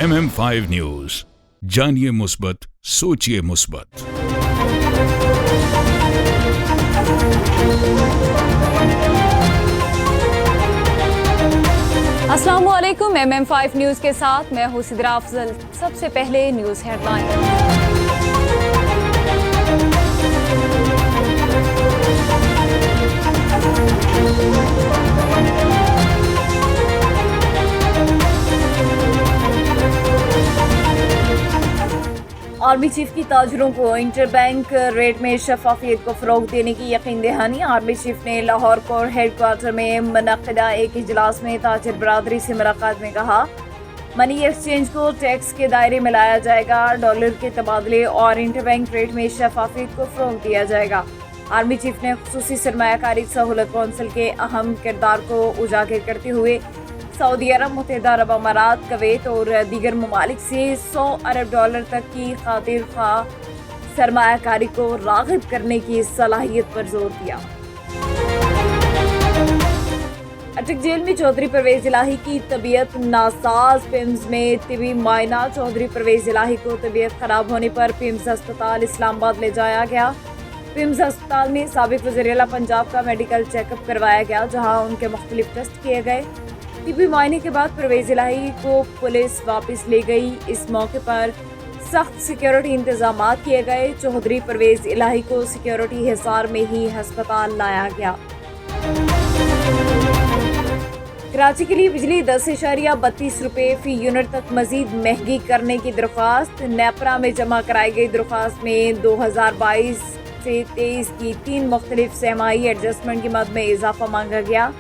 MM5 news, जानिए मुस्बत, सोचिए मुस्बत। अस्सलामुअलैकुम। MM5 न्यूज के साथ मैं हूं सिद्रा अफजल। सबसे पहले न्यूज हेडलाइन। आर्मी चीफ की ताजरों को इंटर बैंक रेट में शफाफियत को फरोग देने की यकीन दहानी। आर्मी चीफ ने लाहौर कोर हेड क्वार्टर में मुनक़दा एक इजलास में ताजर बरादरी से मुलाकात में कहा, मनी एक्सचेंज को टैक्स के दायरे में लाया जाएगा, डॉलर के तबादले और इंटर बैंक रेट में शफाफियत को फरोग दिया जाएगा। आर्मी चीफ ने खुसूसी सरमायाकारी सहूलत कौंसिल के अहम किरदार को उजागर करते हुए सऊदी अरब, मुत्तहिदा अरब अमारात, कुवैत और दीगर ममालिक से $100 अरब तक की खातिर ख्वाह सरमायाकारी को राग़िब करने की सलाहियत पर जोर दिया। अटक जेल में चौधरी परवेज इलाही की तबीयत नासाज। पिम्स में तिबी मायना। चौधरी परवेज इलाही को तबीयत खराब होने पर पिम्स अस्पताल इस्लामाबाद ले जाया गया। पिम्स अस्पताल में साबिक वज़ीर-ए-आला पंजाब का मेडिकल चेकअप करवाया गया, जहां उनके मुख्तलिफ टेस्ट किए गए। तिबी मुआयने के बाद परवेज इलाही को पुलिस वापस ले गई। इस मौके पर सख्त सिक्योरिटी इंतजाम किए गए। चौधरी परवेज इलाही को सिक्योरिटी हिसार में ही अस्पताल लाया गया। कराची के लिए बिजली 10.32 रुपये फी यूनिट तक मजीद महंगी करने की दरख्वास्त। नेपरा में जमा कराई गई दरख्वास्त में 2022 से 23 की 3 मुख्तलिफ सहमाही एडजस्टमेंट की मद में इजाफा मांगा गया।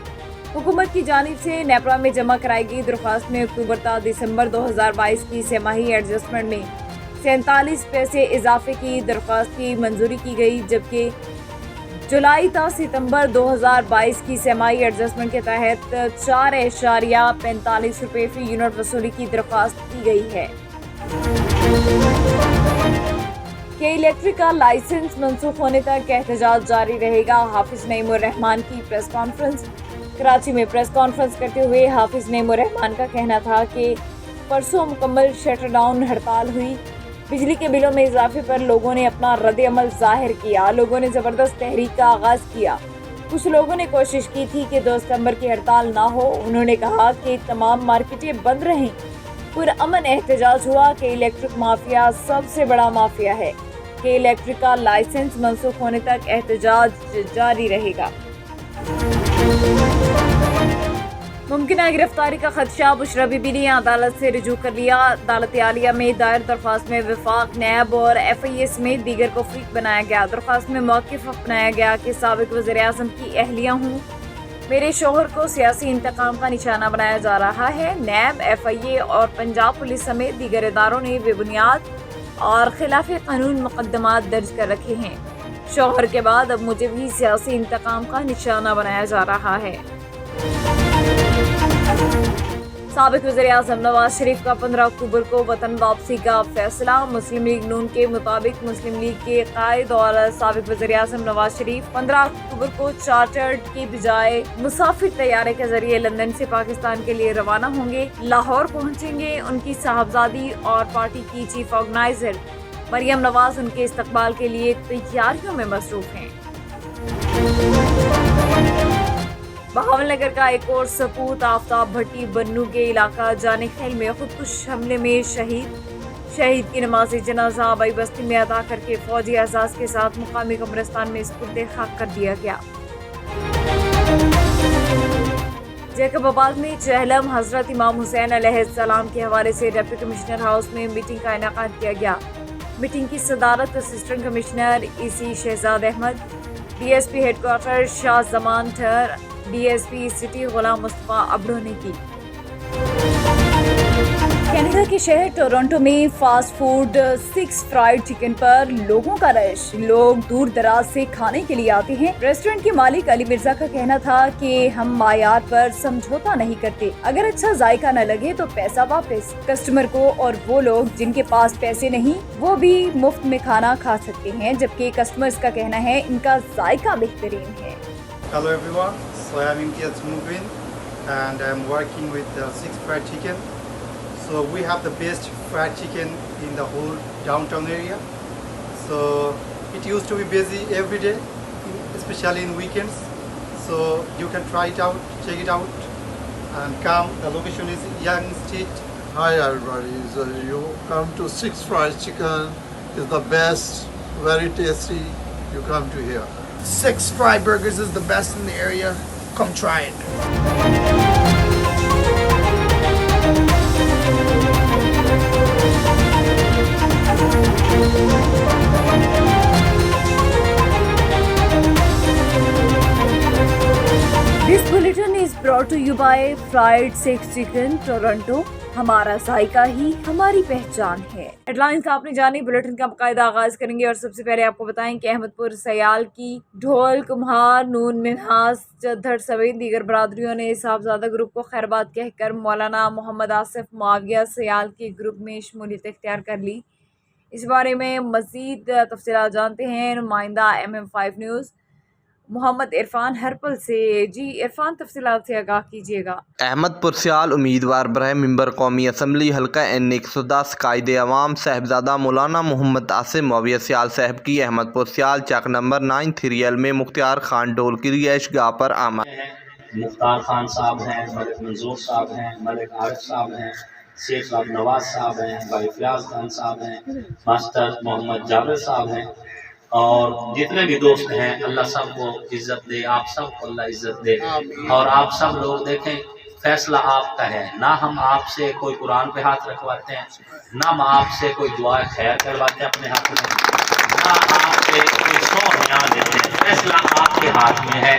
हुकूमत की जानिब से नेपरा में जमा कराई गई दरख्वास्त में अक्टूबर ta दिसंबर 2022 की सहमाही एडजस्टमेंट में 47 पैसे इजाफे की दरख्वास्त की मंजूरी की गई, जबकि जुलाई ta सितंबर 2022 की सहमाही एडजस्टमेंट के तहत 4.45 रुपये फी यूनिट वसूली की दरख्वास्त की गई है। के इलेक्ट्रिक का लाइसेंस मनसूख होने तक एहतजाज जारी रहेगा। हाफिज नईमुर रहमान की प्रेस कॉन्फ्रेंस। कराची में प्रेस कॉन्फ्रेंस करते हुए हाफिज नईमुर रहमान का कहना था कि परसों मुकम्मल शटरडाउन हड़ताल हुई। बिजली के बिलों में इजाफे पर लोगों ने अपना रद्द-ए-अमल जाहिर किया। लोगों ने ज़बरदस्त तहरीक का आगाज़ किया। कुछ लोगों ने कोशिश की थी कि 2 सितंबर की हड़ताल ना हो। उन्होंने कहा कि तमाम मार्केटें बंद रहें। पुरअमन एहतजाज हुआ कि इलेक्ट्रिक माफिया सबसे बड़ा माफिया है। कि इलेक्ट्रिक का लाइसेंस मनसूख होने तक एहतजाज जारी रहेगा। मुमकिन गिरफ्तारी का खदशा। बुशरा बीबी ने अदालत से रुजू कर लिया। अदालत आलिया में दायर दरख्वास्त में वफाक, नैब और FIA समेत दीगर को फरीक बनाया गया। दरख्वास्त में मौक़िफ़ अपनाया गया कि साबिक वज़ीर आज़म की अहलिया हूँ, मेरे शोहर को सियासी इंतकाम का निशाना बनाया जा रहा है। नैब, FIA और पंजाब पुलिस समेत दीगर इदारों ने बेबुनियाद और खिलाफ कानून मुकदमात दर्ज कर रखे हैं। शोहर के बाद अब मुझे भी सियासी इंतकाम का निशाना बनाया जा रहा है। साबिक वज़ीर आज़म नवाज शरीफ का 15 अक्टूबर को वतन वापसी का फैसला। मुस्लिम लीग नून के मुताबिक मुस्लिम लीग के कायद और साबिक वज़ीर आज़म नवाज शरीफ 15 अक्टूबर को चार्टर्ड की बजाय मुसाफिर तैयारे के जरिए लंदन से पाकिस्तान के लिए रवाना होंगे। लाहौर पहुंचेंगे। उनकी साहबजादी और पार्टी की चीफ ऑर्गेनाइजर मरियम नवाज उनके इस्तकबाल के लिए तैयारियों में मसरूफ हैं। बहावल नगर का एक और सपूत आफ्ताब भट्टी बन्नू के इलाका जाने खेल में खुदकुश हमले में शहीद की नमाज जनाजा आबाई बस्ती में अदा करके फौजी एजाज के साथ मुकामी कब्रिस्तान में सुपुर्द खाक कर दिया गया। जैकबाबाद में चहलम हजरत इमाम हुसैन अलैहिस्सलाम के हवाले से डिप्टी कमिश्नर हाउस में मीटिंग का इनेकाद किया गया। मीटिंग की सदारत assistant commissioner EC Shahzad Ahmed, DSP headquarter Shah Zaman Thar, DSP city Ghulam Mustafa Abdo ने की। कनाडा के शहर टोरंटो में फास्ट फूड 6 फ्राइड चिकन पर लोगों का रश। लोग दूर दराज से खाने के लिए आते हैं। रेस्टोरेंट के मालिक अली मिर्जा का कहना था कि हम मायार पर समझौता नहीं करते, अगर अच्छा जायका न लगे तो पैसा वापस कस्टमर को, और वो लोग जिनके पास पैसे नहीं वो भी मुफ्त में खाना खा सकते हैं, जबकि कस्टमर्स का कहना है इनका जायका बेहतरीन है। Hello everyone, so I'm Imtiaz Mubin and I'm working with 6 Fried Chicken. So we have the best fried chicken in the whole downtown area. So it used to be busy every day, especially in weekends. So you can try it out, check it out, and come. The location is Young Street. Hi everybody, so you come to Six Fried Chicken, is the best, very tasty, you come to here. Six Fried Burgers is the best in the area. Come try it. This bulletin is brought to you by Fried Six Chicken Toronto. हमारा जायका ही हमारी पहचान है। Headlines आपने जानी, bulletin का बाकायदा आगाज करेंगे और सबसे पहले आपको बताएं कि अहमदपुर सयाल की ढोल कुम्हार नून मिन्हास चद्दर समेत दीगर बरादरियों ने साहबजादा ग्रुप को खैरबाद कहकर मौलाना मोहम्मद आसिफ मुआविया सयाल के ग्रुप में शमूलियत इख्तियार कर ली। इस बारे में मज़ीद तफसीलात जानते हैं नुमाइंदा MM5 न्यूज़ मोहम्मद इरफान हरपल से। जी इरफान, तफसीलात से आगाह कीजिएगा। अहमदपुर सियाल उम्मीदवार बरह मेंबर कौमी असम्बली हल्का N110 कायद अवाम साहबजादा मौलाना मोहम्मद आसिफ मुआविया सियाल साहब की अहमदपुर सियाल चक नंबर 9 थ्रियल में मुख्तार खान डोल की रिहाइश गाह पर आमद। मुख्तार खान साहब हैं, मलिक मंजूर साहब हैं, मलिक आरिफ साहब हैं, शेख साहब नवाज साहब हैं, भाई फयाज खान साहब हैं, मास्टर मोहम्मद जावेद साहब हैं और जितने भी दोस्त हैं, अल्लाह सबको इज्जत दे, आप सबको अल्लाह इज्जत दे। और आप सब लोग देखें, फैसला आपका है, ना हम आपसे कोई कुरान पे हाथ रखवाते हैं, ना हम आपसे कोई दुआ खैर करवाते हैं अपने हाथ में, ना आपसे कोई सौ बयान देते हैं। फैसला आपके हाथ में है,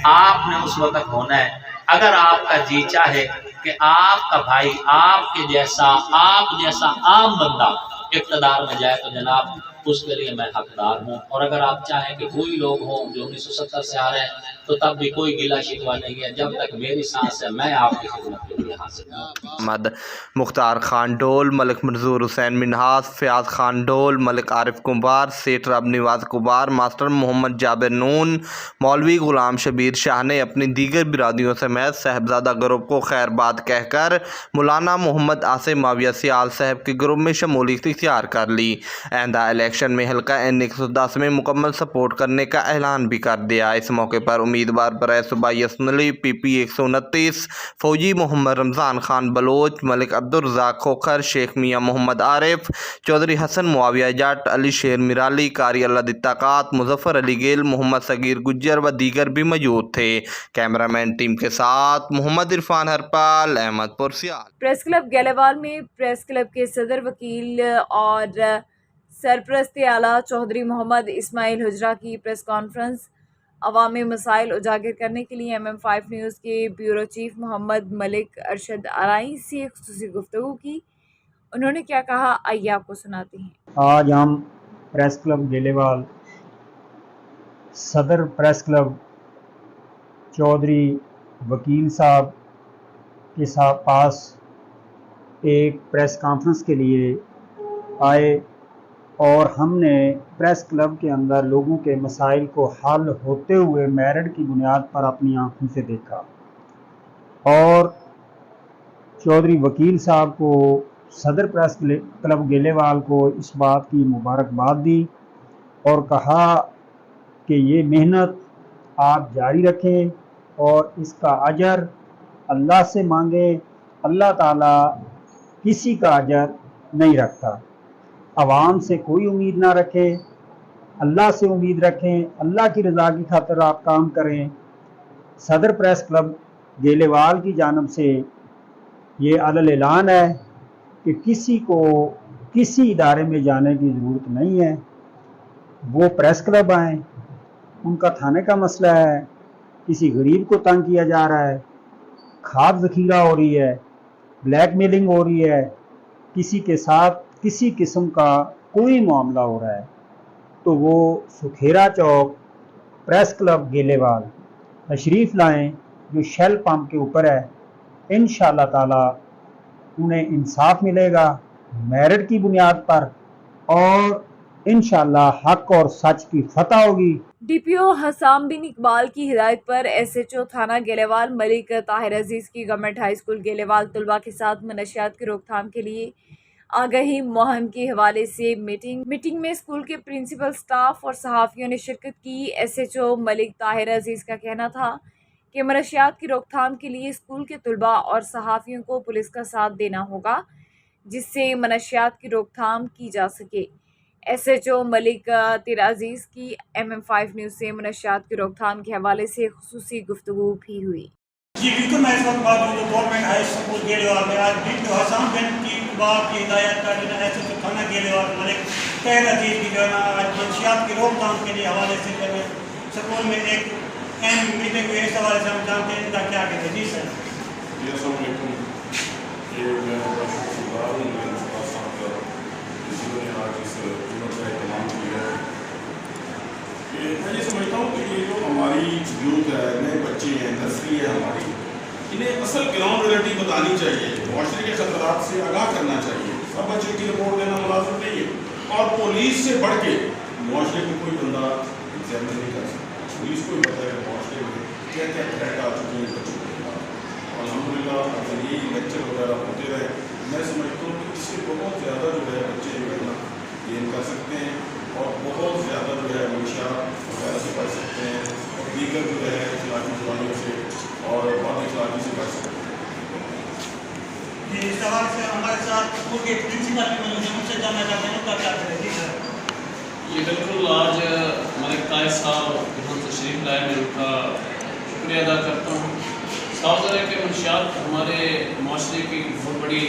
आपने उस वक्त होना है। अगर आपका जी चाहे कि आपका भाई आपके जैसा आप जैसा आम बंदा इक़्तिदार में जाए तो जनाब उसके लिए मैं हकदार हूँ। और अगर आप चाहें कि कोई लोग हों जो 1970 से आ रहे हैं तो तब भी कोई गिला शिकवा नहीं है। जब तक मेरी सांस है मैं आपकी खिदमत के लिए हाजिर हूँ। मुख्तार खान डोल, मलिक मंजूर हुसैन मिन्हास, फयाज खान डोल, मलिक आरिफ कुमार, सेठ रब निवाज कुमार, मास्टर मोहम्मद जाबिर नून, मौलवी गुलाम शबीर शाह ने अपनी दीगर बिरादियों समेत साहबजादा ग्रुप को खैरबाद कहकर मौलाना मोहम्मद आसिफ मुआविया सियाल साहब के ग्रुप में शमूलियत इख्तियार कर ली। आइंदा इलेक्शन में हल्का N110 में मुकम्मल सपोर्ट करने का ऐलान भी कर दिया। इस मौके पर उम्मीदवार बरए सूबाई असम्बली PP 129 फौजी मोहम्मद रमज़ान खान बलोच, मलिक अब्दुर्रज़ाक खोखर, शेख मियाँ मोहम्मद आरिफ, चौधरी हसन मुआविया जट, अली शेर मिराली, कारी अल्लाह दित्ताकात, मुजफ्फर अली गेल, मोहम्मद सगीर गुज्जर व दीगर भी मौजूद थे। कैमरामैन टीम के साथ मोहम्मद इरफान हरपाल, अहमदपुर सियाल। प्रेस क्लब गैलेवाल में प्रेस क्लब के सदर वकील और सरप्रस्त आला चौधरी मोहम्मद इस्माइल हुजरा की प्रेस कॉन्फ्रेंस अवामी मसाइल उजागर करने के लिए MM5 न्यूज़ के ब्यूरो चीफ मोहम्मद मलिक अरशद आरई से खुसूसी गुफ्तगू की। उन्होंने क्या कहा, आइए आपको सुनाते हैं। आज हम प्रेस क्लब गैलेवाल सदर प्रेस क्लब चौधरी वकील साहब के पास एक प्रेस कॉन्फ्रेंस के लिए आए और हमने प्रेस क्लब के अंदर लोगों के मसाइल को हल होते हुए मेरिट की बुनियाद पर अपनी आंखों से देखा और चौधरी वकील साहब को, सदर प्रेस क्लब गैलेवाल को इस बात की मुबारकबाद दी और कहा कि ये मेहनत आप जारी रखें और इसका अजर अल्लाह से मांगे। अल्लाह ताला किसी का अजर नहीं रखता। आवाम से कोई उम्मीद ना रखें, अल्लाह से उम्मीद रखें, अल्लाह की रज़ा की खातिर आप काम करें। सदर प्रेस क्लब गैलेवाल की जानिब से ये अलल ऐलान है कि किसी को किसी इदारे में जाने की ज़रूरत नहीं है, वो प्रेस क्लब आएँ। उनका थाने का मसला है, किसी गरीब को तंग किया जा रहा है, खाद ज़ख़ीरा हो रही है, ब्लैक मेलिंग हो रही है, किसी के साथ किसी किस्म का कोई मामला हो रहा है, तो वो सुखेरा चौक प्रेस क्लब गैलेवाल तशरीफ़ लाएं जो शेल पंप के ऊपर है। इंशाअल्लाह ताला उन्हें इंसाफ मिलेगा मेरिट की बुनियाद पर और इंशाअल्लाह हक और सच की फतह होगी। DPO حسام بن اقبال کی ہدایت پر SHO تھانہ گیلوال ملک طاہر عزیز کی گورنمنٹ ہائی اسکول گیلوال طلباء کے ساتھ منشیات کی روک تھام کے لیے آگہی مہم کے حوالے سے میٹنگ میں اسکول کے پرنسپل سٹاف اور صحافیوں نے شرکت کی۔ SHO ملک طاہر عزیز کا کہنا تھا کہ منشیات کی روک تھام کے لیے اسکول کے طلباء اور صحافیوں کو پولیس کا ساتھ دینا ہوگا جس سے منشیات کی روک تھام کی جا سکے۔ SHO ملک طاہر عزیز کی MM5 نیوز سے منشیات کی روک تھام کے حوالے سے خصوصی گفتگو بھی ہوئی۔ جی بالکل، میں اس وقت موجود ہوں گورنمنٹ ہائی اسکول گیلوال میں۔ آج DPO حسام بن اقبال کی ہدایت کا SHO تھانہ گیلوال ملک طاہر عزیز کی جو ہے نا آج منشیات کی روک تھام کے لیے حوالے سے جو ہے اسکول میں ایک اہم میٹنگ ہوئی۔ اس حوالے سے ہم جانتے ہیں ان کا کیا کہتے ہیں۔ جی سر۔ جی السلام علیکم۔ یہ میں بڑا شکر گزار ہوں میں مصطفیٰ صاحب کا جنہوں نے آج اس ایونٹ کا اہتمام کیا ہے۔ میں یہ سمجھتا ہوں کہ یہ جو ہماری یوتھ ہے، نئے بچے ہیں، نرسری ہے ہماری، انہیں اصل گراؤنڈ ریئلٹی بتانی چاہیے، معاشرے کے خطرات سے آگاہ کرنا چاہیے۔ سب بچے کی رپورٹ دینا ملازم نہیں ہے، اور پولیس سے بڑھ کے معاشرے میں کوئی بندہ ایگزامن نہیں کر سکتا۔ پولیس کو ہی پتہ ہے کہ معاشرے میں کیا کیا تھریٹ آ چکی ہیں بچوں کے خلاف۔ الحمدللہ اگر یہ لیکچر وغیرہ ہوتے رہے، میں سمجھتا ہوں کہ اس سے بہت زیادہ جو ہے بچے جو ہے نا گین کر سکتے ہیں، اور بہت زیادہ جو ہے منشیات وغیرہ سے بچ سکتے ہیں، اور دیگر جو ہے اخلاقی برائیوں سے اور بد اخلاقی سے بچ سکتے ہیں۔ جی اس حوالے سے ہمارے ساتھ اسکول کے پرنسپل بھی موجود ہیں، ان سے جاننا چاہتے ہیں ان کا کیا کہتے ہیں۔ جی سر۔ یہ بالکل آج ملک طاہر صاحب یہاں تشریف لائے، میں ان کا شکریہ ادا کرتا ہوں۔ صاف ظاہر ہے کہ منشیات ہمارے معاشرے کی بہت بڑی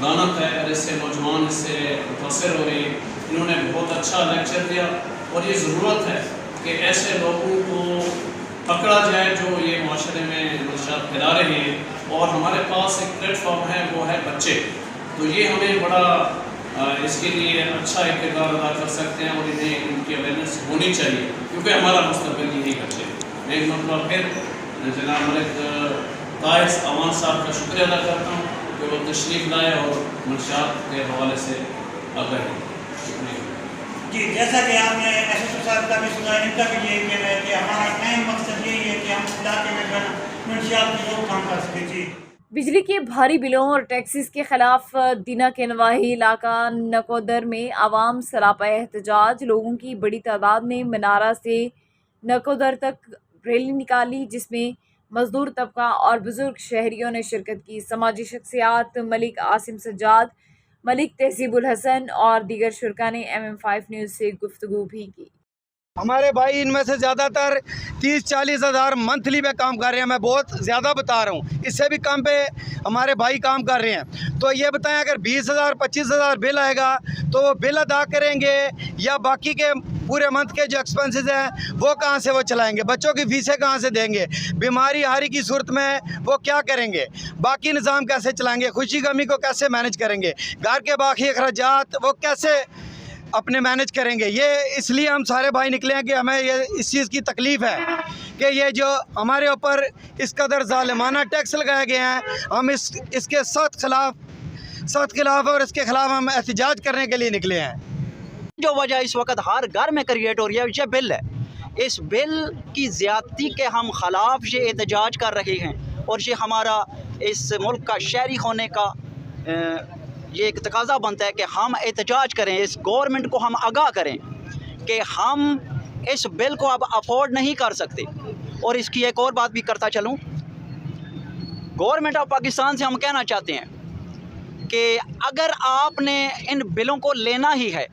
لعنت ہے، اور اس سے نوجوان اس سے متاثر ہو رہے ہیں۔ انہوں نے بہت اچھا لیکچر دیا، اور یہ ضرورت ہے کہ ایسے لوگوں کو پکڑا جائے جو یہ معاشرے میں منشیات پھیلا رہے ہیں، اور ہمارے پاس ایک پلیٹ فارم ہے وہ ہے بچے، تو یہ ہمیں بڑا اس کے لیے اچھا ایک کردار ادا کر سکتے ہیں، اور انہیں ان کی اویئرنیس ہونی چاہیے کیونکہ ہمارا مستقبل یہی بچے۔ میں ایک مرتبہ پھر جناب ملک طاہر عوان صاحب کا شکریہ ادا کرتا ہوں کہ وہ تشریف لائے اور منشیات کے حوالے سے آگاہی۔ جی جیسا کہ آپ نے SHO صاحب کا بھی سنا، ان کا بھی یہی کہنا ہے کہ ہمارا اہم مقصد یہی ہے کہ ہم علاقے میں منشیات کی روک تھام کر سکیں۔ جی بجلی کے بھاری بلوں اور ٹیکسز کے خلاف دینا کے نواحی علاقہ نکودر میں عوام سراپا احتجاج۔ لوگوں کی بڑی تعداد نے منارہ سے نکودر تک ریلی نکالی جس میں مزدور طبقہ اور بزرگ شہریوں نے شرکت کی۔ سماجی شخصیات ملک عاصم سجاد، ملک تہذیب الحسن اور دیگر شرکاء نے MM5 نیوز سے گفتگو بھی کی۔ ہمارے بھائی ان میں سے زیادہ تر 30-40 ہزار منتھلی پہ کام کر رہے ہیں، میں بہت زیادہ بتا رہا ہوں، اس سے بھی کم پہ ہمارے بھائی کام کر رہے ہیں۔ تو یہ بتائیں اگر 20,000 25,000 بل آئے گا تو وہ بل ادا کریں گے یا باقی کے پورے منتھ کے جو ایکسپنسز ہیں وہ کہاں سے وہ چلائیں گے؟ بچوں کی فیسیں کہاں سے دیں گے؟ بیماری ہاری کی صورت میں وہ کیا کریں گے؟ باقی نظام کیسے چلائیں گے؟ خوشی غمی کو کیسے مینج کریں گے؟ گھر کے باقی اخراجات وہ کیسے اپنے مینج کریں گے؟ یہ اس لیے ہم سارے بھائی نکلے ہیں کہ ہمیں یہ اس چیز کی تکلیف ہے کہ یہ جو ہمارے اوپر اس قدر ظالمانہ ٹیکس لگائے گئے ہیں، ہم اس کے سخت خلاف اور اس کے خلاف ہم احتجاج کرنے کے لیے نکلے ہیں۔ جو وجہ اس وقت ہر گھر میں کریٹ ہو رہی ہے یہ بل ہے۔ اس بل کی زیادتی کے ہم خلاف یہ احتجاج کر رہے ہیں، اور یہ ہمارا اس ملک کا شہری ہونے کا یہ ایک تقاضا بنتا ہے کہ ہم احتجاج کریں، اس گورنمنٹ کو ہم آگاہ کریں کہ ہم اس بل کو اب افورڈ نہیں کر سکتے۔ اور اس کی ایک اور بات بھی کرتا چلوں، گورنمنٹ آف پاکستان سے ہم کہنا چاہتے ہیں کہ اگر آپ نے ان بلوں کو لینا ہی ہے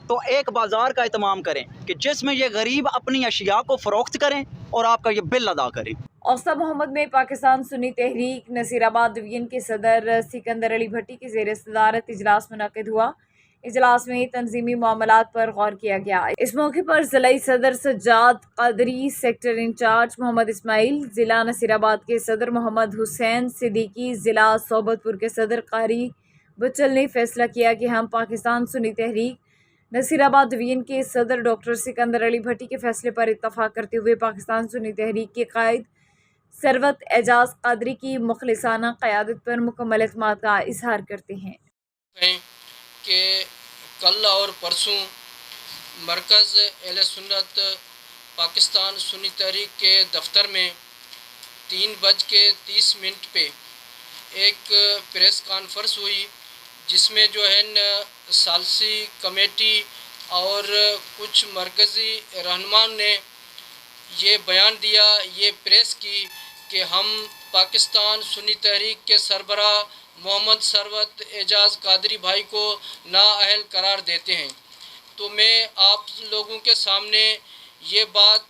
تو ایک بازار کا اہتمام کریں کہ جس میں یہ غریب اپنی اشیاء کو فروخت کریں اور آپ کا یہ بل ادا کریں۔ اوسطی محمد میں پاکستان سنی تحریک نصیر آباد ڈویژن کے صدر سکندر علی بھٹی کی زیر صدارت اجلاس منعقد ہوا۔ اجلاس میں تنظیمی معاملات پر غور کیا گیا۔ اس موقع پر ضلعی صدر سجاد قادری، سیکٹر انچارج محمد اسماعیل، ضلع نصیر آباد کے صدر محمد حسین صدیقی، ضلع صوبت پور کے صدر قاری بچل نے فیصلہ کیا کہ ہم پاکستان سنی تحریک نصیر آباد ڈویژن کے صدر ڈاکٹر سکندر علی بھٹی کے فیصلے پر اتفاق کرتے ہوئے پاکستان سنی تحریک کے قائد ثروت اعجاز قادری کی مخلصانہ قیادت پر مکمل اعتماد کا اظہار کرتے ہیں کہ کل اور پرسوں مرکز اہل سنت पाकिस्तान सुन्नी तहरीक के दफ्तर में 3:30 पे एक प्रेस कॉन्फ्रेंस हुई, जिसमें जो है न सालसी कमेटी और कुछ मरकज़ी रहनुमाओं ने ये बयान दिया, ये प्रेस की कि हम पाकिस्तान सुन्नी तहरीक के सरबराह मोहम्मद सरवत एजाज कादरी भाई को नाअहल करार देते हैं। तो मैं आप लोगों के सामने ये बात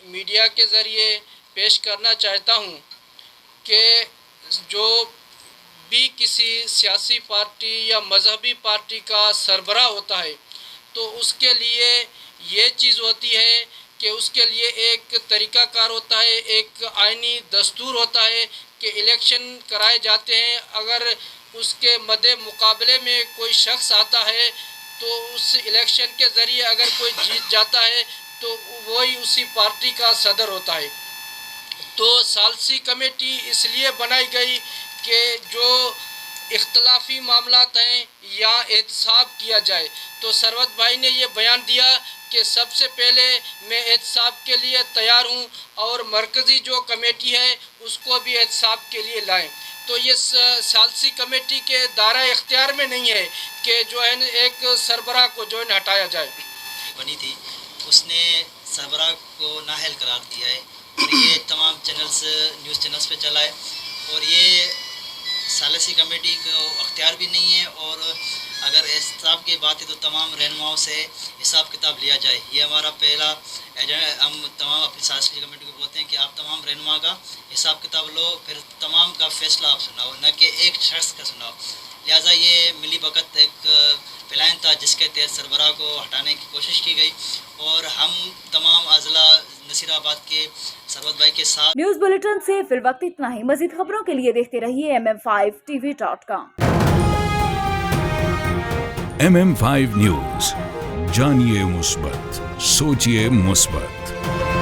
मीडिया के ज़रिए पेश करना चाहता हूँ कि जो भी किसी सियासी पार्टी या मजहबी पार्टी का सरबराह होता है तो उसके लिए ये चीज़ होती है कि उसके लिए एक तरीक़ाकार होता है, एक आइनी दस्तूर होता है कि इलेक्शन कराए जाते हैं। अगर उसके मद्दे मुकाबले में कोई शख्स आता है तो उस इलेक्शन के ज़रिए अगर कोई जीत जाता है तो वही उसी पार्टी का सदर होता है। तो सालसी कमेटी इसलिए बनाई गई कि जो इख्तलाफी मामलात हैं या एहतसाब किया जाए। तो सरवत भाई ने ये बयान दिया कि सबसे पहले मैं एहतसाब के लिए तैयार हूँ और मरकज़ी जो कमेटी है उसको भी एहतसाब के लिए लाएं। तो ये सालसी कमेटी के दायरा इख्तियार में नहीं है कि जो है एक सरबराह को जो है हटाया जाए। बनी थी उसने सरबराह को नाअहल करार दिया है और ये तमाम चैनल्स न्यूज़ चैनल्स पे चला है और ये सालसी कमेटी को अख्तियार भी नहीं है और अगर एहतसाब की बात है तो तमाम रहनुमाओं से हिसाब किताब लिया जाए। ये हमारा पहला एजेंडा, हम तमाम अपनी सालसी कमेटी को बोलते हैं कि आप तमाम रहनुमा का हिसाब किताब लो, फिर तमाम का फैसला आप सुनाओ, न कि एक शख्स का सुनाओ। लिहाजा ये मिली वक़्त एक प्लान था जिसके तहत सरबराह को हटाने की कोशिश की गई और हम तमाम अज़ला नसीराबाद के सरवत भाई के साथ। न्यूज़ बुलेटिन से फिल वक्त इतना ही। मज़ीद खबरों के लिए देखते रहिए mm5tv.com। MM5 न्यूज़, जानिए मुस्बत, सोचिए मुस्बत।